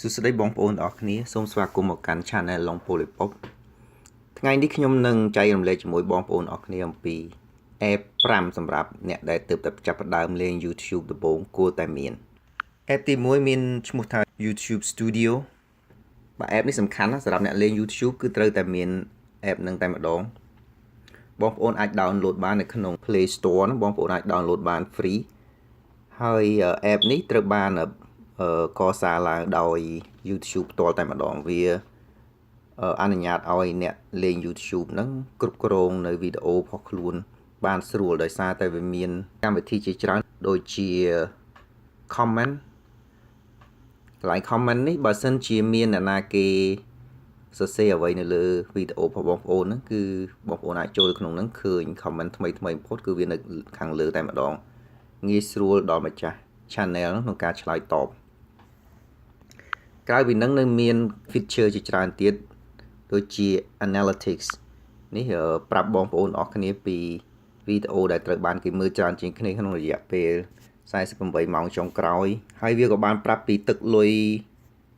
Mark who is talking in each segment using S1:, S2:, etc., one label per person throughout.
S1: សួស្តីបងប្អូនទាំងអស់គ្នាសូមស្វាគមន៍មកកាន់ Channel ឡុង Polipop ថ្ងៃនេះខ្ញុំនឹងចែករំលែកជាមួយបងប្អូនទាំងអស់គ្នាអំពី App 5សម្រាប់អ្នកដែលទើបតែចាប់ផ្ដើមលេង YouTube ដំបូងគួរតែមាន App ទី1មានឈ្មោះថា YouTube Studio បាទ App នេះសំខាន់ណាស់សម្រាប់អ្នកលេង YouTube គឺត្រូវតែមាន App នឹងតែម្ដងបងប្អូនអាច download បាននៅក្នុង Play Store ណាបងប្អូនអាច download បាន free ហើយ App នេះត្រូវបានកសាងឡើងដោយ YouTube ផ្ទាល់តែម្ដងវាអនុញ្ញាតឲ្យអ្នកលេង YouTube ហ្នឹងគ្រប់គ្រងនៅវីដេអូរបស់ខ្លួនបានស្រួលដោយសារតែវាមានកម្មវិធីជាច្រើនដូចជា comment កន្លែង comment នេះបើសិនជាមានអ្នកណាគេសរសេរអ្វីនៅលើវីដេអូរបស់បងប្អូនហ្នឹងគឺបងប្អូនអាចចូលក្នុងហ្នឹងឃើញ comment ថ្មីបំផុតគឺវានៅខាងលើតែម្ដងងាយស្រួលដល់ម្ចាស់ channel ក្នុងការឆ្លើយតបក្រៅពីនឹងនៅមាន feature ជាច្រើនទៀតដូចជា analytics នេះប្រាប់បងប្អូនអស់គ្នាពីវីដេអូដែលត្រូវបានគេមើលច្រើនជាងគ្នាក្នុងរយៈពេល48ម៉ោងចុងក្រោយហើយវាក៏បានប្រាប់ពីទឹកលុយ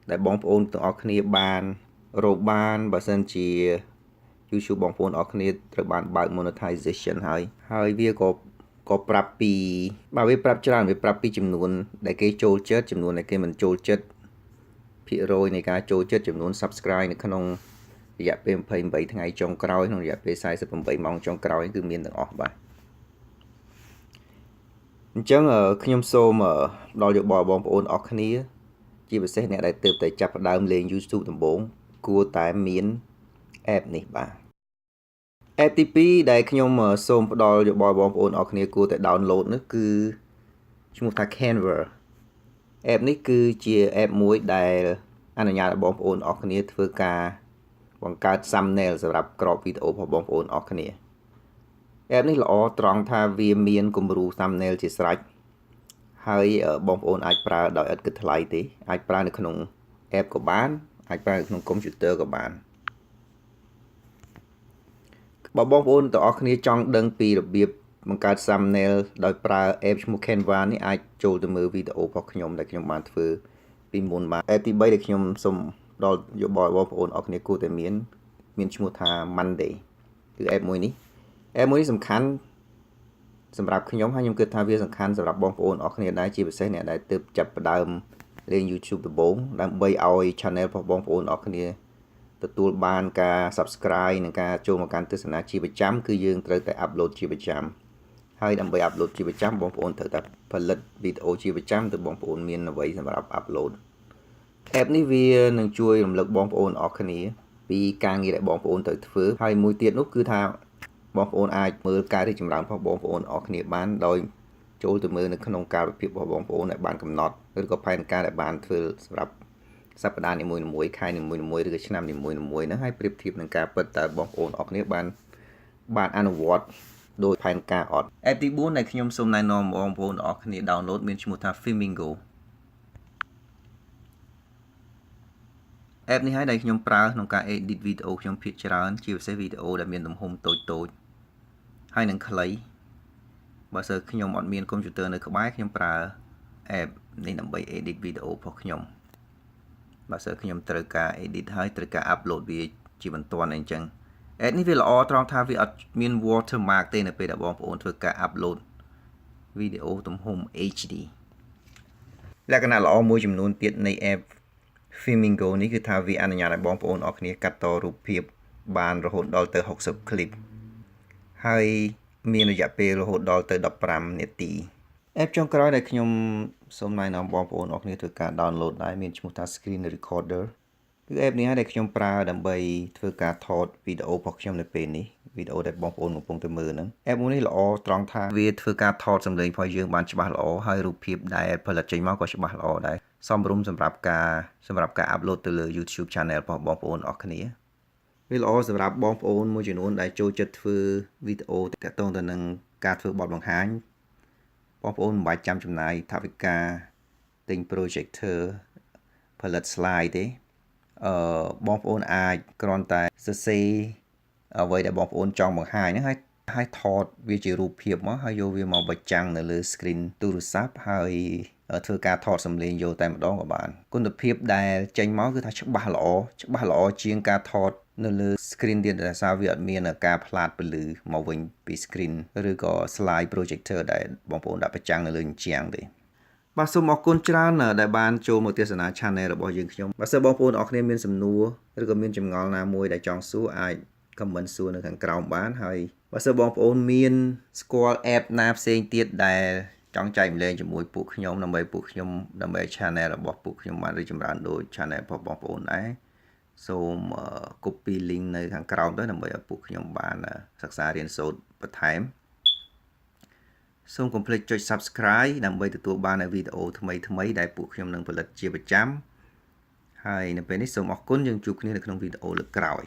S1: ដែលបងប្អូនទាំងអស់គ្នាបានរកបានបើសិនជា YouTube បងប្អូនអស់គ្នាត្រូវបានបើក monetization ហើយវាក៏ប្រាប់ពីវាប្រាប់ច្រើនវាប្រាប់ពីចំនួនដែលគេចូលចិត្តចំនួនដែលគេមិនចូលចិត្តភាគរយនៃការចូលចិត្តចំនួន subscribe នៅក្នុងរយៈពេល28ថ្ងៃចុងក្រោយក្នុងរយៈពេល48ម៉ោងចុងក្រោយគឺមានទាំងអស់បាទអញ្ចឹងខ្ញុំសូមផ្ដល់យោបល់បងប្អូនអស់គ្នាជាពិសេសអ្នកដែលទើបតែចាប់ផ្ដើមលេង YouTube ដំបូងគួរតែមាន app នេះបាទ app ទី2ដែលខ្ញុំសូមផ្ដល់យោបល់បងប្អូនអស់គ្នាគួរតែ download នោះគឺឈ្មោះថា Canva app នេះគឺជា app មួយដែលអនុញ្ញាតឲ្យបងប្អូនអស់គ្នាធ្វើការបង្កើត thumbnail សម្រាប់ក្របវីដេអូរបស់បងប្អូនអស់គ្នា app នេះល្អត្រង់ថាវាមានគំរូ thumbnail ជាស្រេចហើយបងប្អូនអាចប្រើដោយឥតគិតថ្លៃទេអាចប្រើនៅក្នុង app ក៏បានអាចប្រើនៅក្នុង computer ក៏បានបើបងប្អូនទាំងអស់គ្នាចង់ដឹងពីរបៀបបង្កើត thumbnail ដោយប្រើ app ឈ្មោះ Canva នេះអាចចូលទៅមើលវីដេអូរបស់ខ្ញុំដែលខ្ញុំបានធ្វើពីមុនបាទ app ទី3ដែលខ្ញុំសូមដល់យោបល់បងប្អូនអរគ្នាគួរតែមានឈ្មោះថា Monday គឺ app មួយនេះសំខាន់សម្រាប់ខ្ញុំហើយខ្ញុំគិតថាវាសំខាន់សម្រាប់បងប្អូនអរគ្នាដែរជាពិសេសអ្នកដែលទើបចាប់ផ្ដើមលេង YouTube ដំបូងដើម្បីឲ្យ channel របស់បងប្អូនអរគ្នាទទួលបានការ subscribe និងការចូលមកកាន់ទស្សនាជាប្រចាំគឺយើងត្រូវតែ upload ជាប្រចាំហើយដើម្បី upload ជាប្រចាំបងប្អូនត្រូវតែផលិតវីដេអូជាប្រចាំទៅបងប្អូនមានអ្វីសម្រាប់ upload app នេះវានឹងជួយរំលឹកបងប្អូនអរគ្នាពីការងារដែលបងប្អូនត្រូវធ្វើហើយមួយទៀតនោះគឺថាបងប្អូនអាចមើលការរីកចម្រើនរបស់បងប្អូនអរគ្នាបានដោយចូលទៅមើលនៅក្នុងកាលវិភាគរបស់បងប្អូនដែលបានកំណត់ឬក៏ផែនការដែលបានធ្វើសម្រាប់សប្តាហ៍នីមួយៗខែនីមួយៗឬក៏ឆ្នាំនីមួយៗហ្នឹងហើយប្រៀបធៀបនឹងការពិតតើបងប្អូនអរគ្នាបានអនុវត្តដោយផែនការអត់ app ទី4ដែលខ្ញុំសូមណែនាំបងប្អូនអរគ្នា download មានឈ្មោះថា Flamingo app នេះហើយដែលខ្ញុំប្រើក្នុងការ edit វីដេអូខ្ញុំភាគច្រើនជាពិសេសវីដេអូដែលមានទំហំតូចហើយនឹងខ្លីបើសិនខ្ញុំអត់មានកុំព្យូទ័រនៅក្បែរខ្ញុំប្រើ app នេះដើម្បី edit វីដេអូរបស់ខ្ញុំបើសិនខ្ញុំត្រូវការ edit ហើយត្រូវការ upload វាជាបន្ទាន់អីចឹង app នេះវាល្អត្រង់ថាវាអត់មាន watermark ទេនៅពេលដែលបងប្អូនធ្វើការ upload វីដេអូទំហំ HD លក្ខណៈល្អមួយចំនួនទៀតនៃ app Flamingo នេះគឺថាវាអនុញ្ញាតឲ្យបងប្អូនអរគ្នាកាត់តរូបភាពបានរហូតដល់ទៅ60 clip ហើយមានរយៈពេលរហូតដល់ទៅ15នាទី app ចុងក្រោយដែលខ្ញុំសូមណែនាំបងប្អូនអរគ្នាធ្វើការ download ដែរមានឈ្មោះថា Screen Recorder គឺ app នេះហើយដែលខ្ញុំប្រើដើម្បីធ្វើការថតវីដេអូរបស់ខ្ញុំនៅពេលនេះវីដេអូដែលបងប្អូនកំពុងតែមើលហ្នឹង app មួយនេះល្អត្រង់ថាវាធ្វើការថតសំឡេងរបស់យើងបានច្បាស់ល្អហើយរូបភាពដែលផលិតចេញមកក៏ច្បាស់ល្អដែរសមរម្យសម្រាប់ការ upload ទៅលើ YouTube channel របស់បងប្អូនអរគ្នាវាល្អសម្រាប់បងប្អូនមួយចំនួនដែលចូលចិត្តធ្វើវីដេអូទាក់ទងទៅនឹងការធ្វើបទបង្ហាញបងប្អូនមិនបាច់ចាំចំណាយថវិកាទិញ projector ផលិត slide ទេបងប្អូនអាចគ្រាន់តែសរសេរអ្វីដែលបងប្អូនចង់បង្ហាញហ្នឹងហើយថតវាជារូបភាពមកហើយយកវាមកបញ្ចាំងនៅលើ screen ទូរស័ព្ទហើយ ធ្វើការថតសំឡេងយកតែម្ដងក៏បានគុណភាពដែលចេញមកគឺថាច្បាស់ល្អជាងការថតនៅលើ screen ទៀតដោយសារវាអត់មានការផ្លាតពន្លឺមកវិញពី screen ឬក៏ slide projector ដែលបងប្អូនដាក់ប្រចាំងនៅលើជញ្ជាំងទេបាទសូមអរគុណច្រើនដែលបានចូលមកទស្សនា channel របស់យើងខ្ញុំបើសិនបងប្អូនអរគ្នាមានសំណួរឬក៏មានចម្ងល់ណាមួយដែលចង់សួរអាច comment សួរនៅខាងក្រោមបានហើយបើសិនបងប្អូនមានស្គាល់ app ណាផ្សេងទៀតដែលចង់ចែកម្លែងជាមួយពួកខ្ញុំដើម្បី channel របស់ពួកខ្ញុំបានរីកចម្រើនដូច channel របស់បងប្អូនដែរសូម copy link នៅខាងក្រោមទៅដើម្បីឲ្យពួកខ្ញុំបានសិក្សារៀនសូត្របន្ថែមសូមកុំភ្លេចចុច Subscribe ដើម្បីទទួលបានវីដេអូថ្មីៗដែលពួកខ្ញុំនឹងផលិតជាប្រចាំហើយនៅពេលនេះសូមអរគុណយើងជួបគ្នានៅក្នុងវីដេអូលើកក្រោយ